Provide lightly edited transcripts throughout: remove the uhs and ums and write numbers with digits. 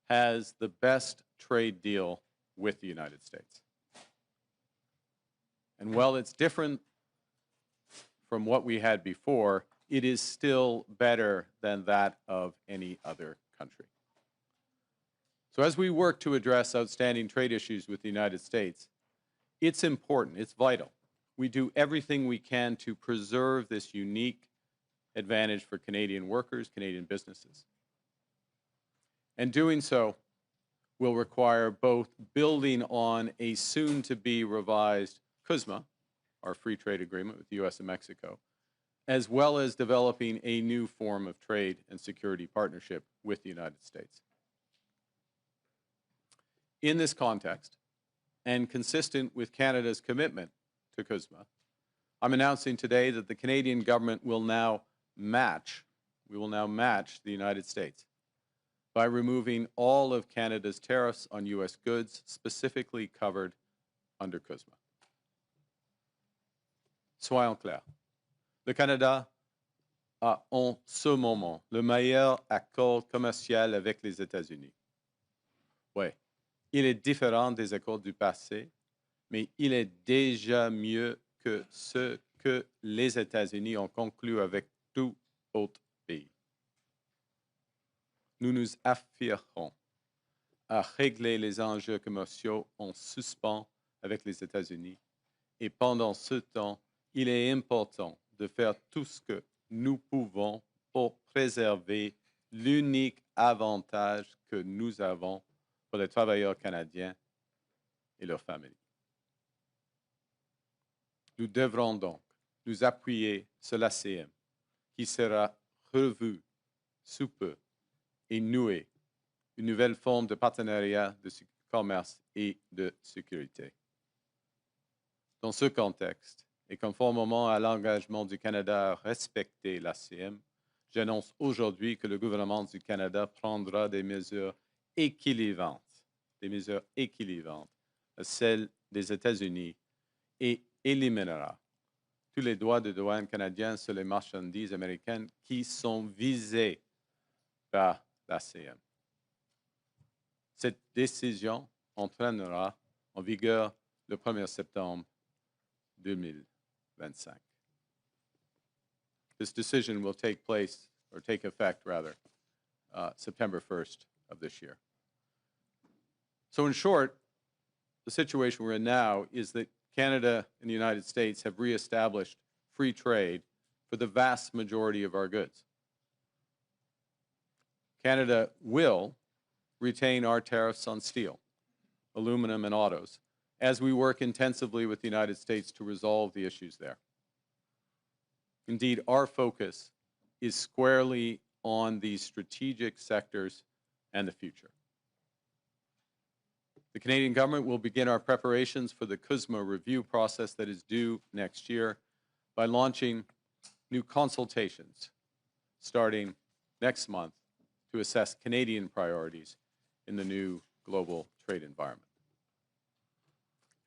has the best trade deal with the United States. And while it's different from what we had before, it is still better than that of any other country. So as we work to address outstanding trade issues with the United States, it's important, it's vital. We do everything we can to preserve this unique advantage for Canadian workers, Canadian businesses. And doing so will require both building on a soon-to-be revised CUSMA, our free trade agreement with the U.S. and Mexico, as well as developing a new form of trade and security partnership with the United States. In this context, and consistent with Canada's commitment to CUSMA, I'm announcing today that the Canadian government will now match the United States by removing all of Canada's tariffs on U.S. goods specifically covered under CUSMA. Soyons clairs, le Canada a en ce moment le meilleur accord commercial avec les États-Unis. Oui, il est différent des accords du passé, mais il est déjà mieux que ce que les États-Unis ont conclu avec tout autre pays. Nous nous affirmons à régler les enjeux commerciaux en suspens avec les États-Unis et pendant ce temps, il est important de faire tout ce que nous pouvons pour préserver l'unique avantage que nous avons pour les travailleurs canadiens et leurs familles. Nous devrons donc nous appuyer sur l'ACM, qui sera revu sous peu et nouer une nouvelle forme de partenariat de commerce et de sécurité. Dans ce contexte, et conformément à l'engagement du Canada à respecter l'ACM, j'annonce aujourd'hui que le gouvernement du Canada prendra des mesures équilibrantes à celles des États-Unis et éliminera tous les droits de douane canadiens sur les marchandises américaines qui sont visées par l'ACM. Cette décision entraînera en vigueur le 1er septembre 2025. This decision will take effect, September 1st of this year. So in short, the situation we're in now is that Canada and the United States have reestablished free trade for the vast majority of our goods. Canada will retain our tariffs on steel, aluminum, and autos as we work intensively with the United States to resolve the issues there. Indeed, our focus is squarely on these strategic sectors and the future. The Canadian government will begin our preparations for the CUSMA review process that is due next year by launching new consultations starting next month to assess Canadian priorities in the new global trade environment.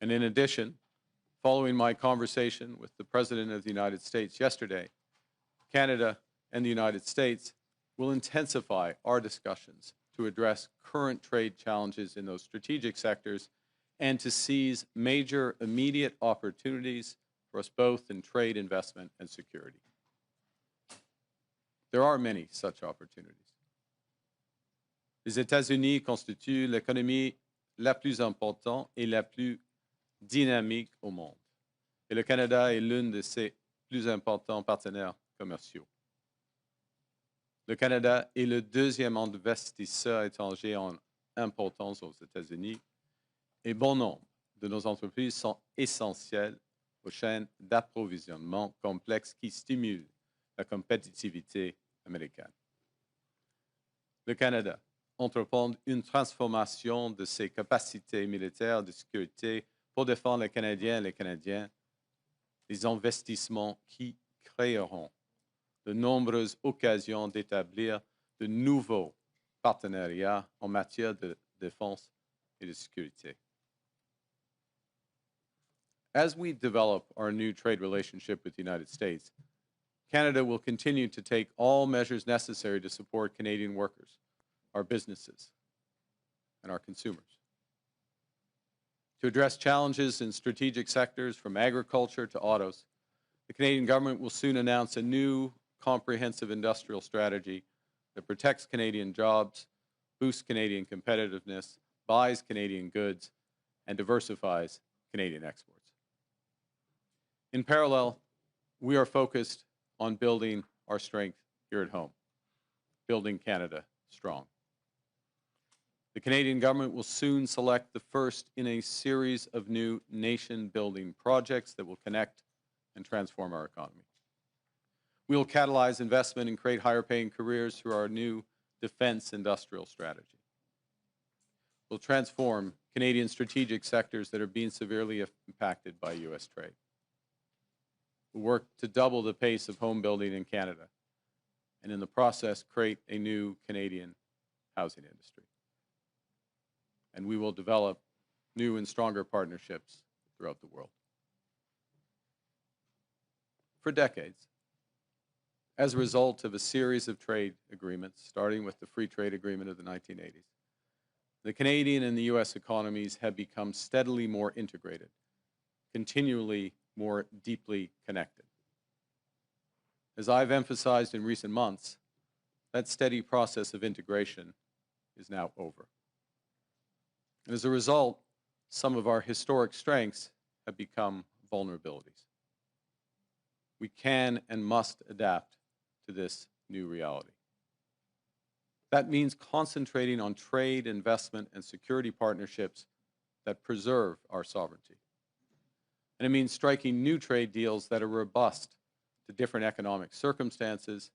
And in addition, following my conversation with the President of the United States yesterday, Canada and the United States will intensify our discussions to address current trade challenges in those strategic sectors and to seize major immediate opportunities for us both in trade, investment, and security. There are many such opportunities. Les États-Unis constituent l'économie la plus importante et la plus dynamique au monde. Et le Canada est l'un de ses plus importants partenaires commerciaux. Le Canada est le deuxième investisseur étranger en importance aux États-Unis et bon nombre de nos entreprises sont essentielles aux chaînes d'approvisionnement complexes qui stimulent la compétitivité américaine. Le Canada entreprend une transformation de ses capacités militaires de sécurité pour défendre les Canadiens et les Canadiens, des investissements qui créeront de nombreuses occasions d'établir de nouveaux partenariats en matière de défense et de sécurité. As we develop our new trade relationship with the United States, Canada will continue to take all measures necessary to support Canadian workers, our businesses, and our consumers. To address challenges in strategic sectors from agriculture to autos, the Canadian government will soon announce a new comprehensive industrial strategy that protects Canadian jobs, boosts Canadian competitiveness, buys Canadian goods, and diversifies Canadian exports. In parallel, we are focused on building our strength here at home, building Canada strong. The Canadian government will soon select the first in a series of new nation-building projects that will connect and transform our economy. We will catalyze investment and create higher-paying careers through our new defense industrial strategy. We'll transform Canadian strategic sectors that are being severely impacted by U.S. trade. We'll work to double the pace of home building in Canada, and in the process, create a new Canadian housing industry. And we will develop new and stronger partnerships throughout the world. For decades, as a result of a series of trade agreements, starting with the Free Trade Agreement of the 1980s, the Canadian and the U.S. economies have become steadily more integrated, continually more deeply connected. As I've emphasized in recent months, that steady process of integration is now over. And as a result, some of our historic strengths have become vulnerabilities. We can and must adapt to this new reality. That means concentrating on trade, investment, and security partnerships that preserve our sovereignty. And it means striking new trade deals that are robust to different economic circumstances,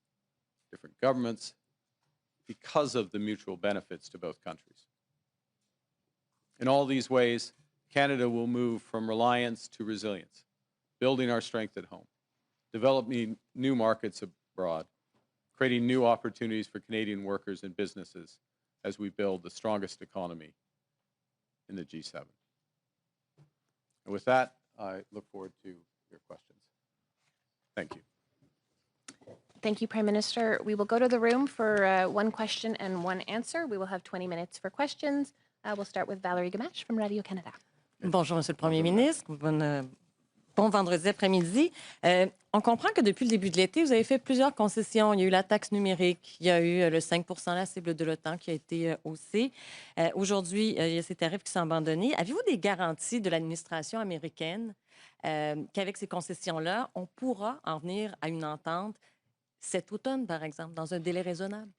different governments, because of the mutual benefits to both countries. In all these ways, Canada will move from reliance to resilience, building our strength at home, developing new markets abroad, creating new opportunities for Canadian workers and businesses as we build the strongest economy in the G7. And with that, I look forward to your questions. Thank you. Thank you, Prime Minister. We will go to the room for one question and one answer. We will have 20 minutes for questions. We'll start with Valérie Gamache from Radio-Canada. Bonjour, Monsieur le Premier ministre. Bon vendredi après-midi. On comprend que depuis le début de l'été, vous avez fait plusieurs concessions. Il y a eu la taxe numérique, il y a eu le 5 % la cible de l'OTAN qui a été haussée. Aujourd'hui, il y a ces tarifs qui sont abandonnés. Avez-vous des garanties de l'administration américaine qu'avec ces concessions-là, on pourra en venir à une entente cet automne, par exemple, dans un délai raisonnable?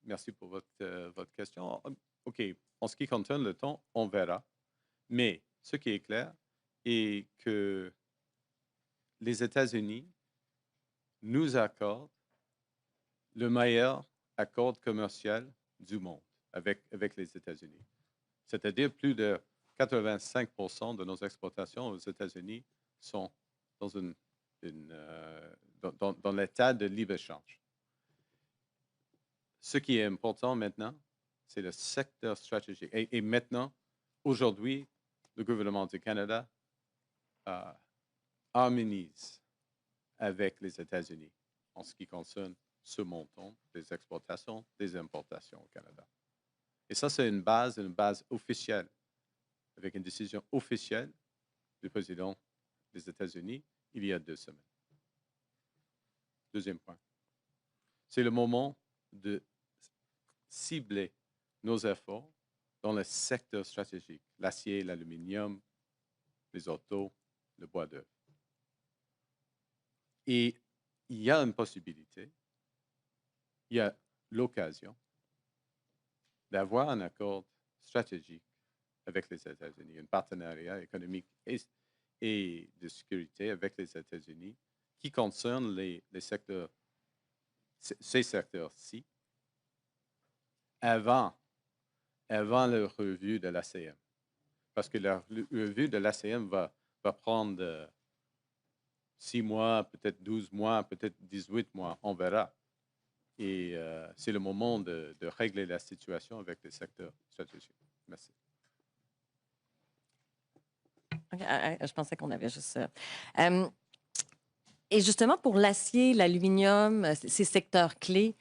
Merci pour votre question. OK. En ce qui concerne le temps, on verra. Mais ce qui est clair est que les États-Unis nous accordent le meilleur accord commercial du monde avec les États-Unis. C'est-à-dire plus de 85 % de nos exportations aux États-Unis sont dans l'état de libre-échange. Ce qui est important maintenant, c'est le secteur stratégique. Et maintenant, aujourd'hui, le gouvernement du Canada harmonise avec les États-Unis en ce qui concerne ce montant des exportations, des importations au Canada. Et ça, c'est une base officielle, avec une décision officielle du président des États-Unis il y a 2 semaines. Deuxième point, c'est le moment de cibler nos efforts dans le secteur stratégique, l'acier, l'aluminium, les autos, le bois d'œuvre. Et il y a une possibilité, il y a l'occasion d'avoir un accord stratégique avec les États-Unis, un partenariat économique et de sécurité avec les États-Unis qui concerne les secteurs, ces secteurs-ci, avant la revue de l'ACM. Parce que la revue de l'ACM va prendre 6 mois, peut-être 12 mois, peut-être 18 mois, on verra. Et c'est le moment de régler la situation avec les secteurs stratégiques. Merci. Okay, je pensais qu'on avait juste ça. Et justement, pour l'acier, l'aluminium, ces secteurs clés,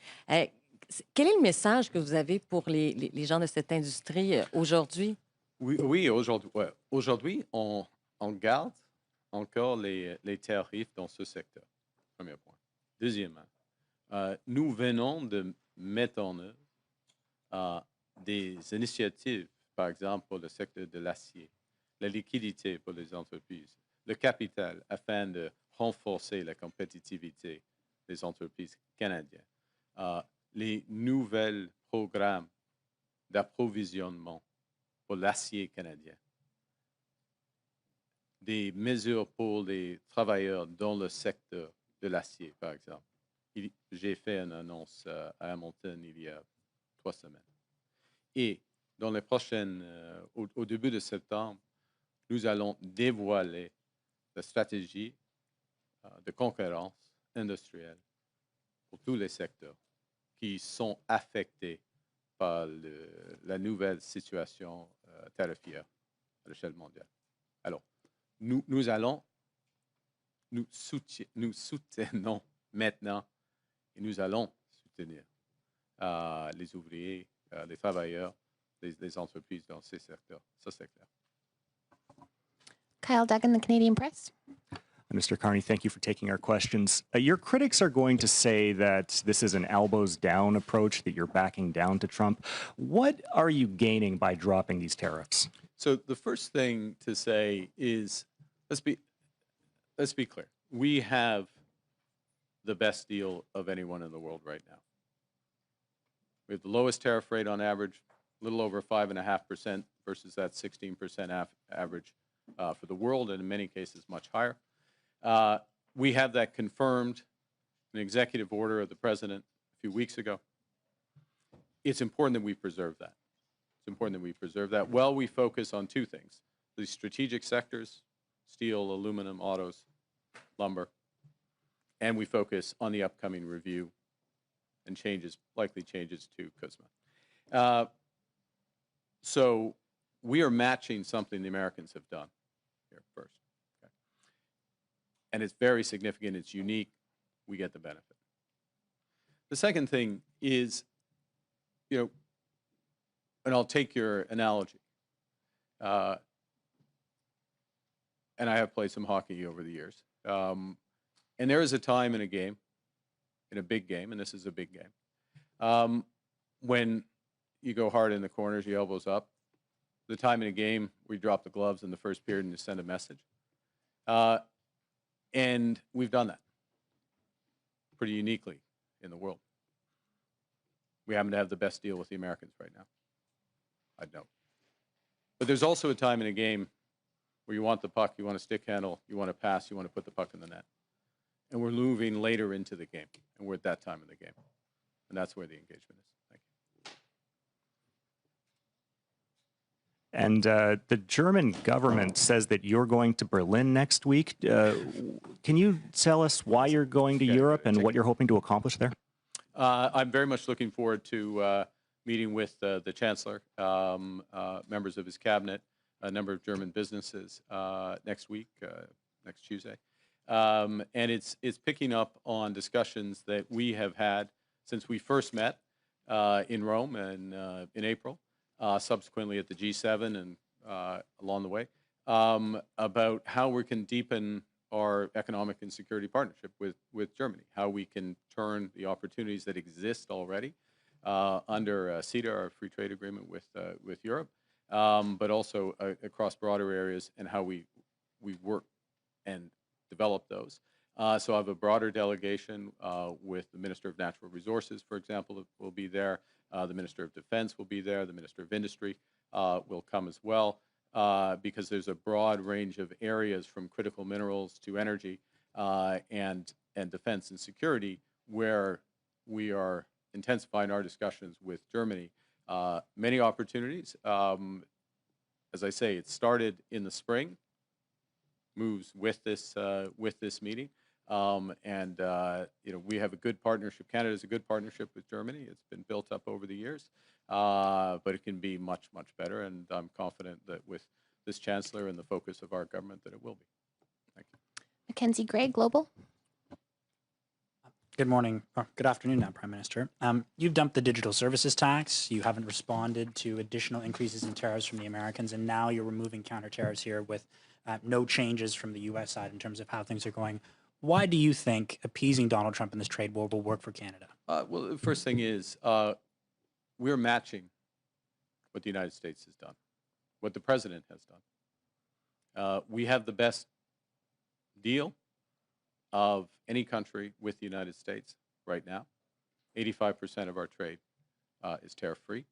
Quel est le message que vous avez pour les gens de cette industrie aujourd'hui? Oui, aujourd'hui, ouais. Aujourd'hui, on garde encore les tarifs dans ce secteur. Premier point. Deuxièmement, nous venons de mettre en œuvre des initiatives, par exemple pour le secteur de l'acier, la liquidité pour les entreprises, le capital, afin de renforcer la compétitivité des entreprises canadiennes, les nouveaux programmes d'approvisionnement pour l'acier canadien, des mesures pour les travailleurs dans le secteur de l'acier, par exemple. J'ai fait une annonce à Hamilton il y a 3 semaines. Et dans les prochaines, au début de septembre, nous allons dévoiler la stratégie de concurrence industrielle pour tous les secteurs qui sont affectés par la nouvelle situation tarifaire à l'échelle mondiale. Alors, nous soutenons maintenant et nous allons soutenir les ouvriers, les travailleurs, les entreprises dans ces secteurs. Ça, c'est clair. Kyle Duggan, the Canadian Press. Mr. Carney, thank you for taking our questions. Your critics are going to say that this is an elbows down approach, that you're backing down to Trump. What are you gaining by dropping these tariffs? So the first thing to say is, let's be clear. We have the best deal of anyone in the world right now. We have the lowest tariff rate on average, a little over 5.5% versus that 16% average for the world, and in many cases much higher. We have that confirmed in an executive order of the president a few weeks ago. It's important that we preserve that. It's important that we preserve that while we focus on two things: the strategic sectors, steel, aluminum, autos, lumber, and we focus on the upcoming review and likely changes to CUSMA. So we are matching something the Americans have done here first. Okay? And it's very significant. It's unique. We get the benefit. The second thing is, and I'll take your analogy. And I have played some hockey over the years. And there is a time in a game, in a big game, and this is a big game, when you go hard in the corners, your elbows up. The time in a game where you drop the gloves in the first period and you send a message. And we've done that pretty uniquely in the world. We happen to have the best deal with the Americans right now, I'd note. But there's also a time in a game where you want the puck, you want a stick handle, you want to pass, you want to put the puck in the net. And we're moving later into the game, and we're at that time of the game. And that's where the engagement is. Thank you. And the German government says that you're going to Berlin next week. Can you tell us why you're going to Europe and what you're hoping to accomplish there? I'm very much looking forward to meeting with the Chancellor, members of his cabinet, a number of German businesses next week, next Tuesday. And it's picking up on discussions that we have had since we first met in Rome and in April, subsequently at the G7 and along the way, about how we can deepen our economic and security partnership with Germany, how we can turn the opportunities that exist already under CETA, our free trade agreement with Europe, but also across broader areas, and how we work and develop those. So I have a broader delegation with the Minister of Natural Resources, for example, will be there. The Minister of Defense will be there. The Minister of Industry will come as well, because there's a broad range of areas from critical minerals to energy and defense and security where we are intensifying our discussions with Germany. Many opportunities. As I say, it started in the spring, moves with this meeting, and we have a good partnership. Canada has a good partnership with Germany. It's been built up over the years, but it can be much, much better. And I'm confident that with this Chancellor and the focus of our government, that it will be. Thank you. Mackenzie Gray, Global. Good morning, or good afternoon now, Prime Minister. You've dumped the digital services tax. You haven't responded to additional increases in tariffs from the Americans, and now you're removing counter tariffs here with no changes from the U.S. side in terms of how things are going. Why do you think appeasing Donald Trump in this trade war will work for Canada? Well, the first thing is we're matching what the United States has done, what the president has done. We have the best deal of any country with the United States right now. 85% of our trade is tariff-free.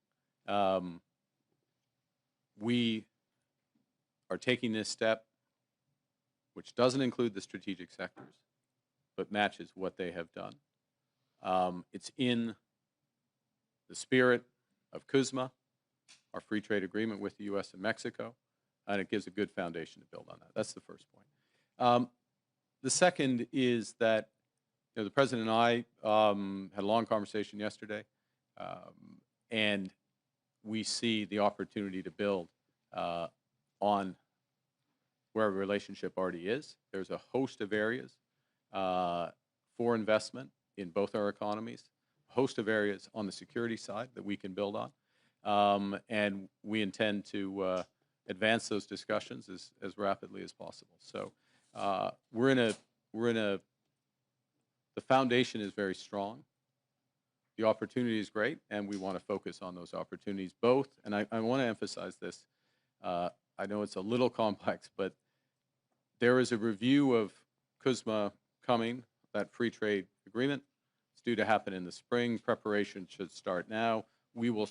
We are taking this step, which doesn't include the strategic sectors, but matches what they have done. It's in the spirit of CUSMA, our free trade agreement with the U.S. and Mexico, and it gives a good foundation to build on that. That's the first point. The second is that the President and I had a long conversation yesterday, and we see the opportunity to build on where our relationship already is. There's a host of areas for investment in both our economies, a host of areas on the security side that we can build on, and we intend to advance those discussions as rapidly as possible. So the foundation is very strong. The opportunity is great, and we want to focus on those opportunities both. And I want to emphasize this. I know it's a little complex, but there is a review of CUSMA coming, that free trade agreement. It's due to happen in the spring. Preparation should start now. We're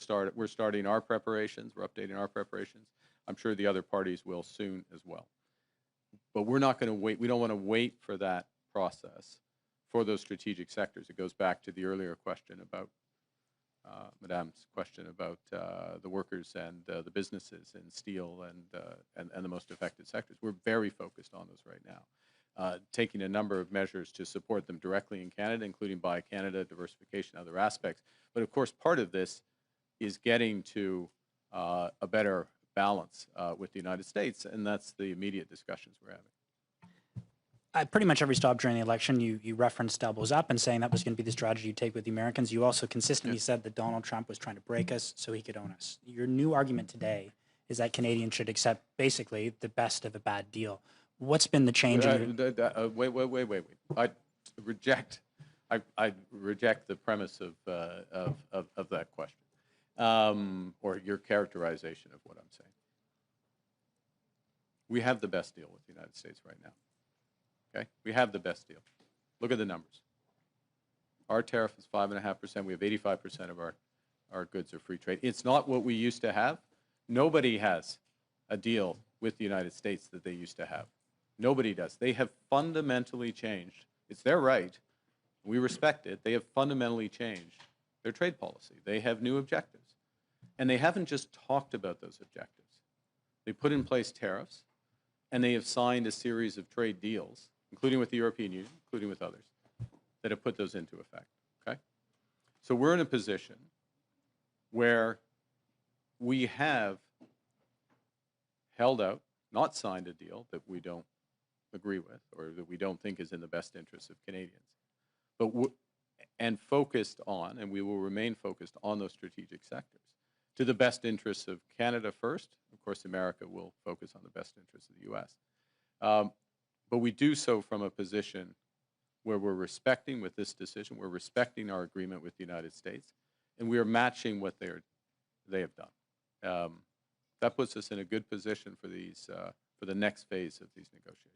starting our preparations. We're updating our preparations. I'm sure the other parties will soon as well. But we're not going to wait. We don't want to wait for that process for those strategic sectors. It goes back to the earlier question about Madame's question about the workers and the businesses in steel and the most affected sectors. We're very focused on those right now, taking a number of measures to support them directly in Canada, including Buy Canada, diversification, other aspects. But of course, part of this is getting to a better balance with the United States, and that's the immediate discussions we're having. Pretty much every stop during the election, you referenced elbows up and saying that was going to be the strategy you take with the Americans. You also consistently said that Donald Trump was trying to break us so he could own us. Your new argument today is that Canadians should accept basically the best of a bad deal. What's been the change? Wait. I reject the premise of that question or your characterization of what I'm saying. We have the best deal with the United States right now. Okay, we have the best deal. Look at the numbers. Our tariff is 5.5%. We have 85% of our goods are free trade. It's not what we used to have. Nobody has a deal with the United States that they used to have. Nobody does. They have fundamentally changed. It's their right. We respect it. They have fundamentally changed their trade policy. They have new objectives. And they haven't just talked about those objectives. They put in place tariffs, and they have signed a series of trade deals, including with the European Union, including with others, that have put those into effect, okay? So we're in a position where we have held out, not signed a deal that we don't agree with or that we don't think is in the best interest of Canadians, but and focused on, and we will remain focused on those strategic sectors to the best interests of Canada first. Of course, America will focus on the best interests of the U.S. But we do so from a position where we're respecting, with this decision, we're respecting our agreement with the United States, and we are matching what they have done. That puts us in a good position for for the next phase of these negotiations.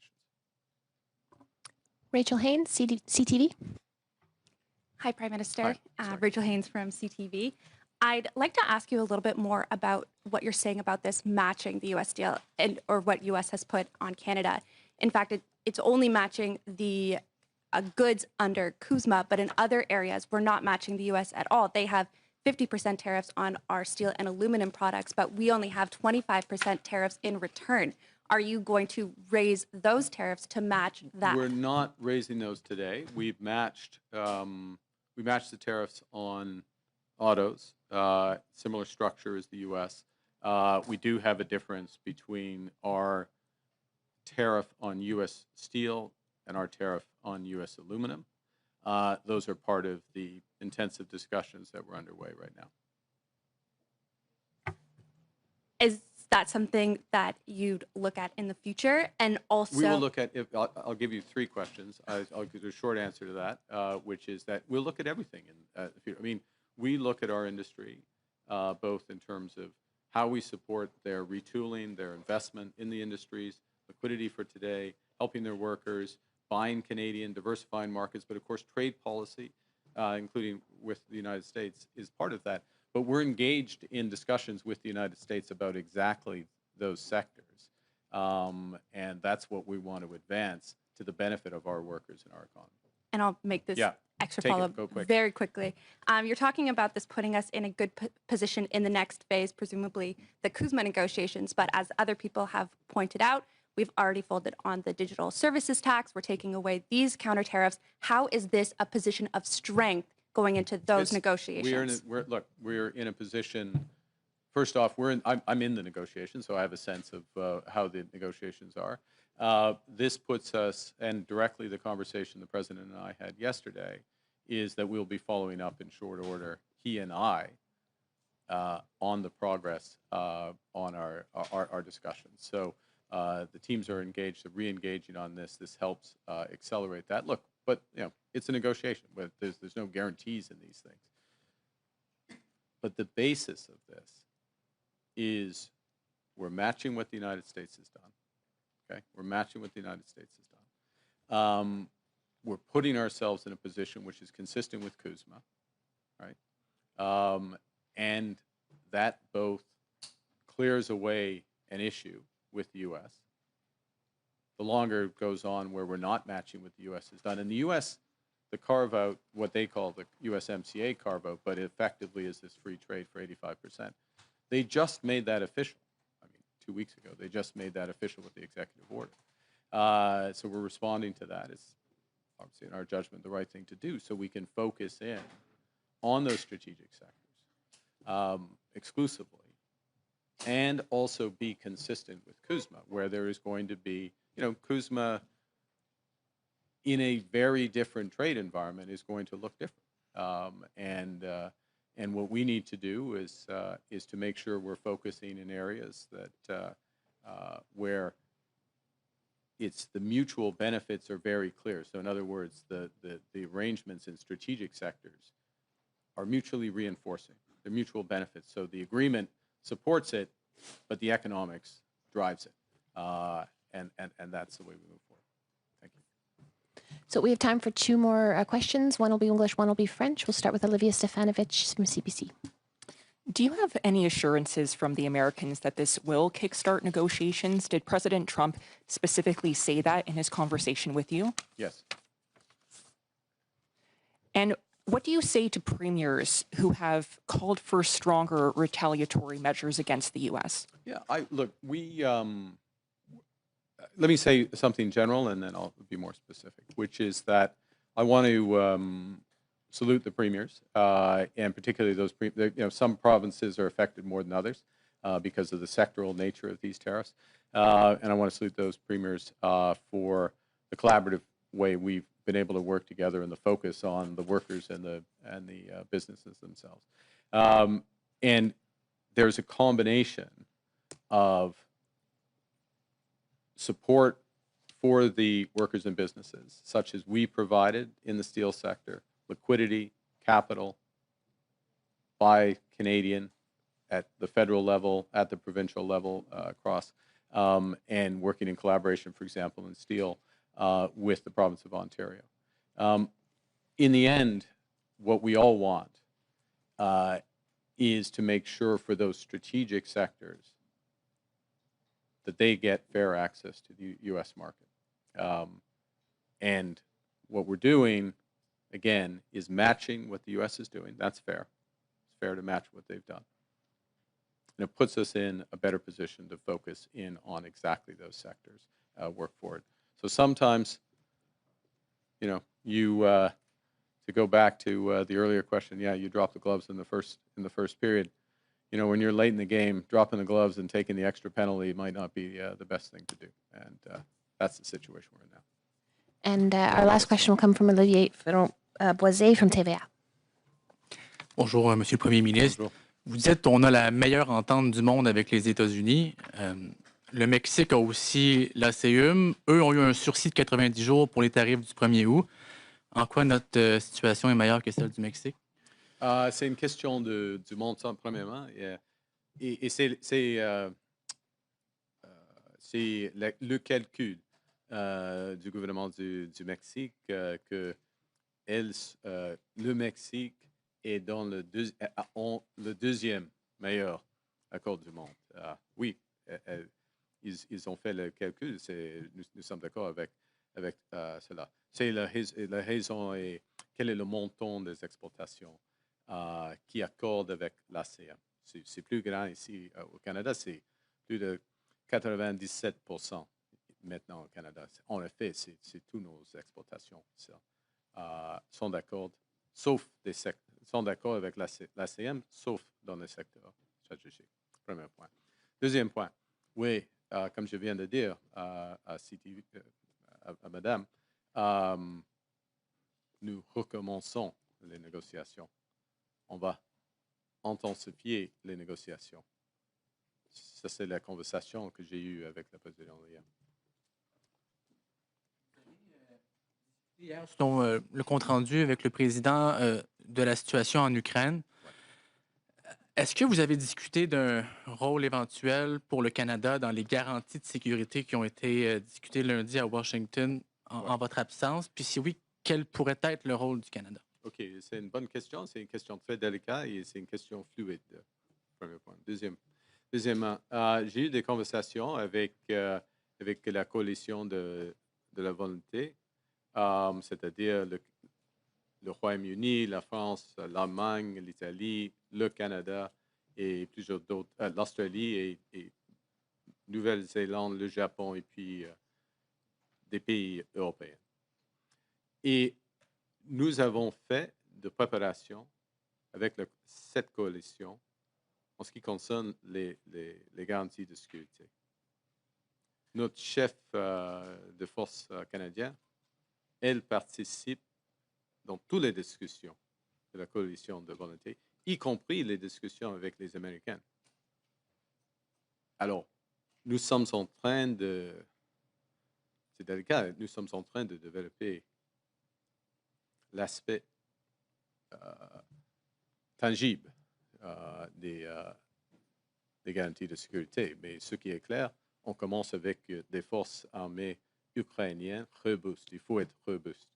Rachel Haynes, CTV. Hi, Prime Minister. Hi. Rachel Haynes from CTV. I'd like to ask you a little bit more about what you're saying about this matching the U.S. deal or what U.S. has put on Canada. In fact, it's only matching the goods under CUSMA, but in other areas, we're not matching the U.S. at all. They have 50% tariffs on our steel and aluminum products, but we only have 25% tariffs in return. Are you going to raise those tariffs to match that? We're not raising those today. We've matched the tariffs on autos, similar structure as the U.S. We do have a difference between our tariff on U.S. steel and our tariff on U.S. aluminum. those are part of the intensive discussions that we're underway right now. Is that something that you'd look at in the future? And also, We will look at, I'll give you three questions. I'll give you a short answer to that, which is that we'll look at everything. I mean, we look at our industry both in terms of how we support their retooling, their investment in the industries, liquidity for today, helping their workers, buying Canadian, diversifying markets, but of course trade policy, including with the United States, is part of that. But we're engaged in discussions with the United States about exactly those sectors. And that's what we want to advance to the benefit of our workers and our economy. and I'll make this extra Take it. follow-up Go quick. very quickly. You're talking about this putting us in a good position in the next phase, presumably the CUSMA negotiations. But as other people have pointed out, we've already folded on the digital services tax. We're taking away these counter tariffs. How is this a position of strength going into those negotiations? We're in a position. First off, I'm in the negotiations, so I have a sense of how the negotiations are. This puts us, and directly the conversation the President and I had yesterday, is that we'll be following up in short order, he and I, on the progress on our discussions. So the teams are engaged, re-engaging on this. This helps accelerate that. Look, but it's a negotiation. But there's no guarantees in these things. But the basis of this is we're matching what the United States has done. Okay, we're matching what the United States has done. We're putting ourselves in a position which is consistent with CUSMA, right? And that both clears away an issue with the U.S. The longer it goes on where we're not matching what the U.S. has done. And the U.S., the carve-out, what they call the USMCA carve-out, but it effectively is this free trade for 85%. They just made that official. 2 weeks ago, they just made that official with the executive order. So we're responding to that. It's obviously, in our judgment, the right thing to do so we can focus in on those strategic sectors exclusively and also be consistent with CUSMA, where there is going to be, CUSMA in a very different trade environment is going to look different. And what we need to do is to make sure we're focusing in areas that where the mutual benefits are very clear. So in other words, the arrangements in strategic sectors are mutually reinforcing. They're mutual benefits. So the agreement supports it, but the economics drives it. And that's the way we move forward. Thank you. So we have time for two more questions. One will be English, one will be French. We'll start with Olivia Stefanovich from CBC. Do you have any assurances from the Americans that this will kickstart negotiations? Did President Trump specifically say that in his conversation with you? Yes. And what do you say to premiers who have called for stronger retaliatory measures against the U.S.? Yeah, look, let me say something general, and then I'll be more specific, which is that I want to salute the premiers, and particularly those, some provinces are affected more than others because of the sectoral nature of these tariffs, and I want to salute those premiers for the collaborative way we've been able to work together and the focus on the workers and the businesses themselves. And there's a combination of support for the workers and businesses, such as we provided in the steel sector, liquidity, capital, by Canadian at the federal level, at the provincial level across, and working in collaboration, for example, in steel with the province of Ontario. In the end, what we all want is to make sure for those strategic sectors that they get fair access to the U.S. market. And what we're doing, again, is matching what the U.S. is doing. That's fair. It's fair to match what they've done. And it puts us in a better position to focus in on exactly those sectors, work forward. So sometimes, to go back to the earlier question, you drop the gloves in the first period. When you're late in the game, dropping the gloves and taking the extra penalty might not be the best thing to do. And that's the situation we're in now. And our last question will come from Olivier Ferron Boisé from TVA. Bonjour, Monsieur le Premier ministre. Bonjour. Vous dites qu'on a la meilleure entente du monde avec les États-Unis. Le Mexique a aussi l'ACUM. Eux ont eu un sursis de 90 jours pour les tarifs du 1er août. En quoi notre situation est meilleure que celle du Mexique? C'est une question du montant, premièrement. Et c'est le calcul du gouvernement du Mexique que le Mexique est dans le deuxième meilleur accord du monde. Oui, ils ont fait le calcul. Nous sommes d'accord avec cela. C'est la raison et quel est le montant des exportations qui accorde avec l'ASEAN. C'est plus grand ici au Canada, c'est plus de 97% maintenant au Canada. En effet, c'est toutes nos exportations sont d'accord, sont d'accord avec l'ASEAN, sauf dans le secteur stratégique. Premier point. Deuxième point, oui, comme je viens de dire à Madame, nous recommençons les négociations. On va intensifier les négociations. Ça, c'est la conversation que j'ai eue avec le président hier. Hier, selon le compte-rendu avec le président de la situation en Ukraine, est-ce que vous avez discuté d'un rôle éventuel pour le Canada dans les garanties de sécurité qui ont été discutées lundi à Washington en votre absence? Puis si oui, quel pourrait être le rôle du Canada? OK, c'est une bonne question. C'est une question très délicate et c'est une question fluide. Premier point. Deuxièmement, j'ai eu des conversations avec la coalition de la volonté, c'est-à-dire le Royaume-Uni, la France, l'Allemagne, l'Italie, le Canada et plusieurs d'autres, l'Australie et Nouvelle-Zélande, le Japon et puis des pays européens. Et nous avons fait de préparation avec cette coalition en ce qui concerne les garanties de sécurité. Notre chef de force canadien, elle participe dans toutes les discussions de la coalition de volonté, y compris les discussions avec les Américains. Alors, nous sommes en train c'est délicat, nous sommes en train de développer l'aspect tangible des garanties de sécurité. Mais ce qui est clair, on commence avec des forces armées ukrainiennes robustes. Il faut être robuste,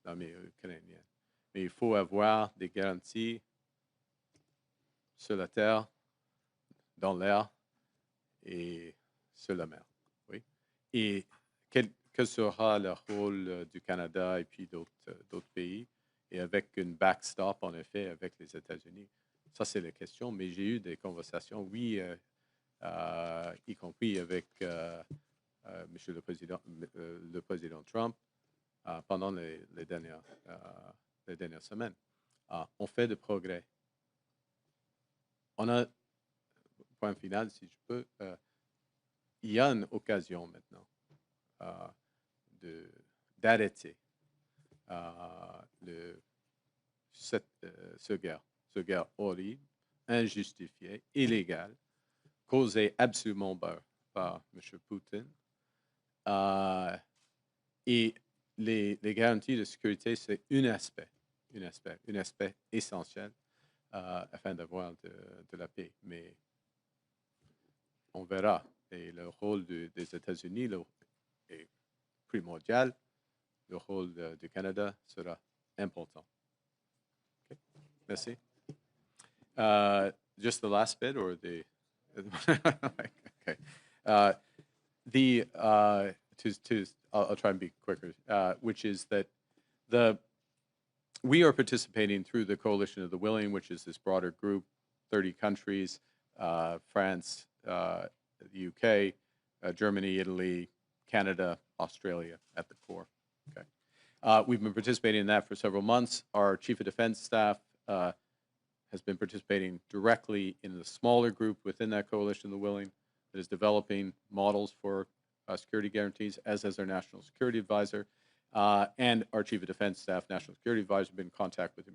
l'armée ukrainienne. Mais il faut avoir des garanties sur la terre, dans l'air et sur la mer. Oui. Et quel sera le rôle du Canada et puis d'autres pays, et avec une backstop, en effet, avec les États-Unis. Ça, c'est la question, mais j'ai eu des conversations, oui, y compris avec Monsieur le Président Trump pendant les dernières semaines. On fait de progrès. On a, point final, si je peux, il y a une occasion maintenant d'arrêter ce guerre horrible, injustifiée, illégale, causée absolument par M. Poutine. Et les garanties de sécurité, c'est un aspect essentiel afin d'avoir de la paix. Mais on verra. Et le rôle des États-Unis est primordial. Le rôle du Canada sera important. Okay. Merci. Just the last bit or the... okay. I'll try and be quicker, which is that we are participating through the Coalition of the Willing, which is this broader group, 30 countries, France, the UK, Germany, Italy, Canada, Australia at the core. Okay. We've been participating in that for several months. Our Chief of Defense Staff has been participating directly in the smaller group within that Coalition of the Willing that is developing models for security guarantees, as has our National Security Advisor. And our Chief of Defense Staff, National Security Advisor, have been in contact with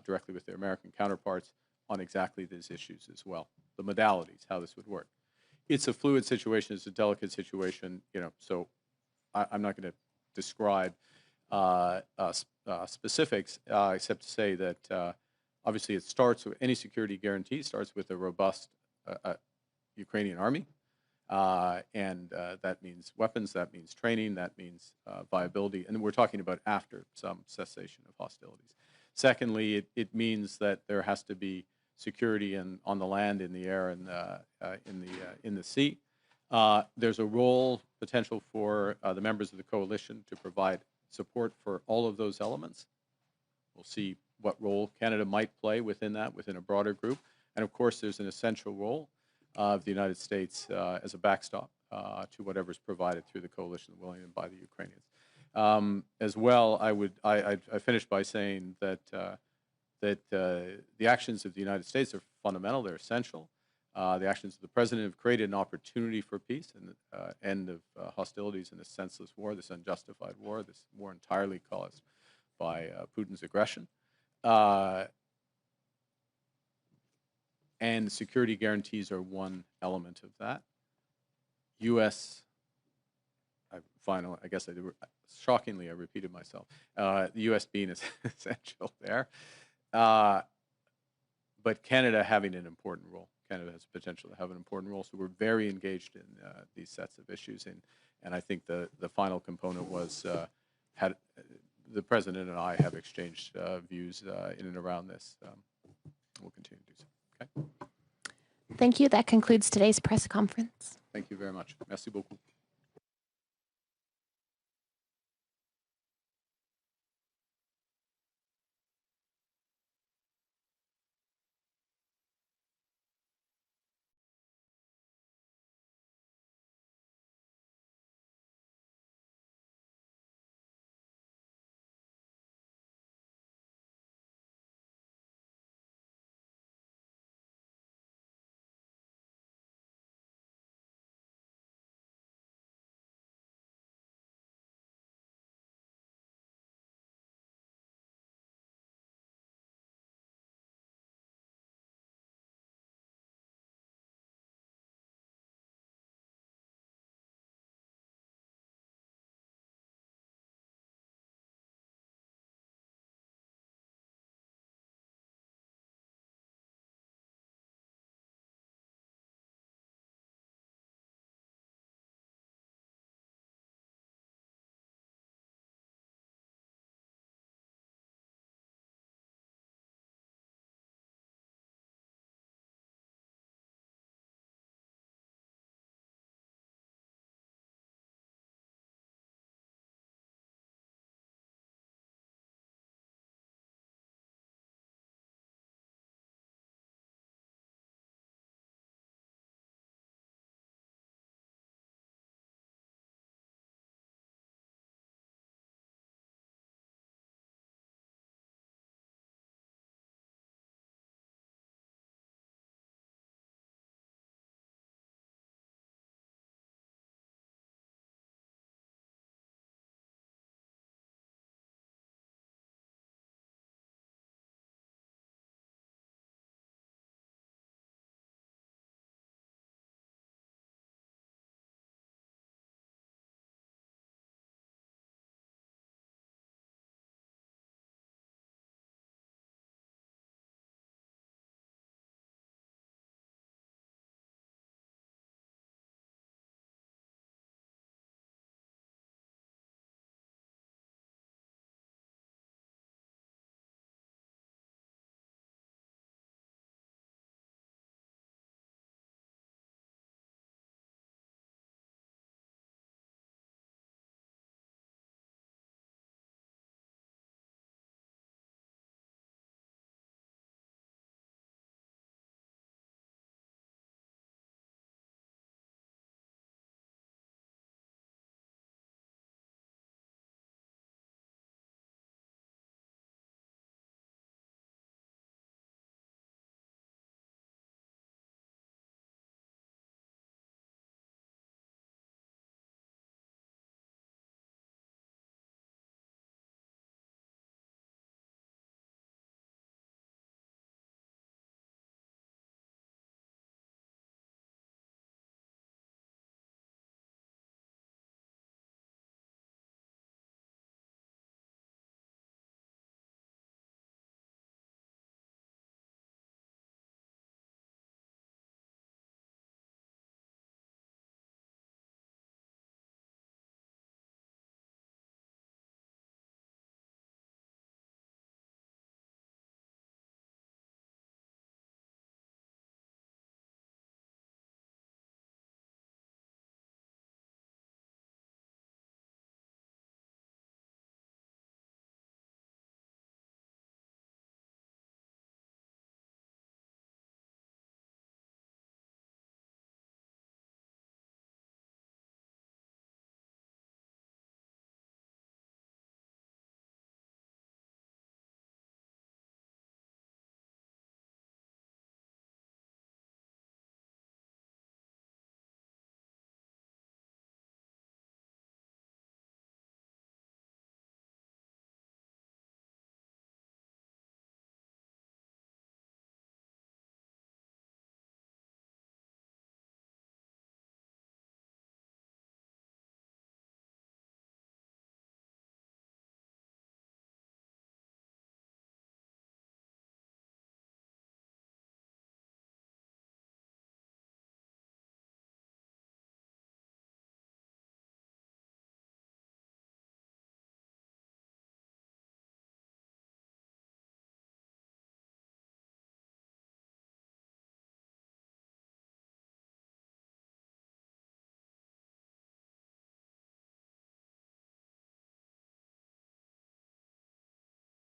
directly with their American counterparts on exactly these issues as well. The modalities, how this would work. It's a fluid situation. It's a delicate situation. So I'm not going to describe specifics, except to say that obviously it starts with any security guarantee starts with a robust Ukrainian army, and that means weapons, that means training, that means viability, and we're talking about after some cessation of hostilities. Secondly, it means that there has to be security on the land, in the air, and in the sea. There's a role potential for the members of the coalition to provide support for all of those elements. We'll see what role Canada might play within that, within a broader group. And of course, there's an essential role of the United States as a backstop to whatever's provided through the coalition willing and by the Ukrainians. As well, I finished by saying that the actions of the United States are fundamental, they're essential. The actions of the President have created an opportunity for peace and the end of hostilities in this senseless war, this unjustified war, this war entirely caused by Putin's aggression. And security guarantees are one element of that. U.S. Shockingly, I repeated myself. The U.S. being essential there, but Canada having an important role. Canada has the potential to have an important role, so we're very engaged in these sets of issues. And I think the final component was the President and I have exchanged views in and around this. We'll continue to do so. Okay. Thank you. That concludes today's press conference. Thank you very much. Merci beaucoup.